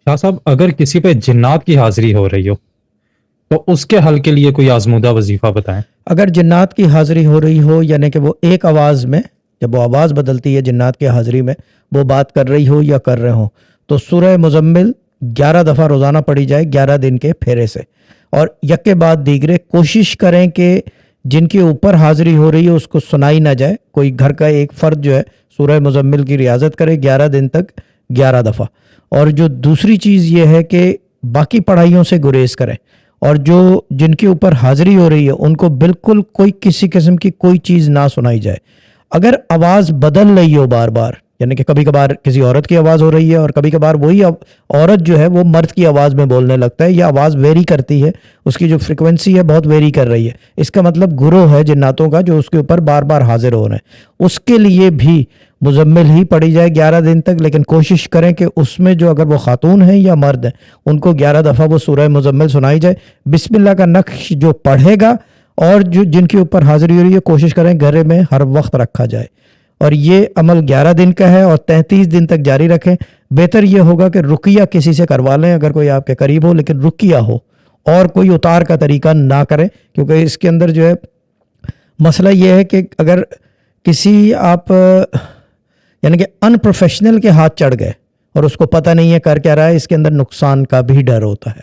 شاہ صاحب، اگر کسی پہ جنات کی حاضری ہو رہی ہو تو اس کے حل کے لیے کوئی آزمودہ وظیفہ بتائیں۔ اگر جنات کی حاضری ہو رہی ہو، یعنی کہ وہ ایک آواز میں، جب وہ آواز بدلتی ہے جنات کی حاضری میں، وہ بات کر رہی ہو یا کر رہے ہوں، تو سورہ مزمل 11 دفعہ روزانہ پڑھی جائے 11 دن کے پھیرے سے، اور یکے بعد دیگرے کوشش کریں کہ جن کے اوپر حاضری ہو رہی ہے اس کو سنائی نہ جائے۔ کوئی گھر کا ایک فرد جو ہے سورہ مزمل کی ریاضت کرے 11 دن تک 11 دفعہ۔ اور جو دوسری چیز یہ ہے کہ باقی پڑھائیوں سے گریز کریں، اور جن کے اوپر حاضری ہو رہی ہے ان کو بالکل کوئی کسی قسم کی کوئی چیز نہ سنائی جائے۔ اگر آواز بدل رہی ہو بار بار، یعنی کہ کبھی کبھار کسی عورت کی آواز ہو رہی ہے اور کبھی کبھار وہی عورت جو ہے وہ مرد کی آواز میں بولنے لگتا ہے، یا آواز ویری کرتی ہے، اس کی جو فریکوینسی ہے بہت ویری کر رہی ہے، اس کا مطلب گروہ ہے جناتوں کا جو اس کے اوپر بار بار حاضر ہو رہے ہیں، اس کے لیے بھی مزمل ہی پڑھی جائے 11 دن تک۔ لیکن کوشش کریں کہ اس میں جو اگر وہ خاتون ہیں یا مرد ہیں ان کو 11 دفعہ وہ سورہ مزمل سنائی جائے۔ بسم اللہ کا نقش جو پڑھے گا اور جن کے اوپر حاضری ہو رہی ہے کوشش کریں گھر میں ہر وقت رکھا جائے، اور یہ عمل 11 دن کا ہے اور 33 دن تک جاری رکھیں۔ بہتر یہ ہوگا کہ رقیہ کسی سے کروا لیں اگر کوئی آپ کے قریب ہو، لیکن رقیہ ہو اور کوئی اتار کا طریقہ نہ کریں، کیونکہ اس کے اندر جو ہے مسئلہ یہ ہے کہ اگر کسی آپ یعنی کہ ان پروفیشنل کے ہاتھ چڑھ گئے اور اس کو پتہ نہیں ہے کر کیا رہا ہے، اس کے اندر نقصان کا بھی ڈر ہوتا ہے۔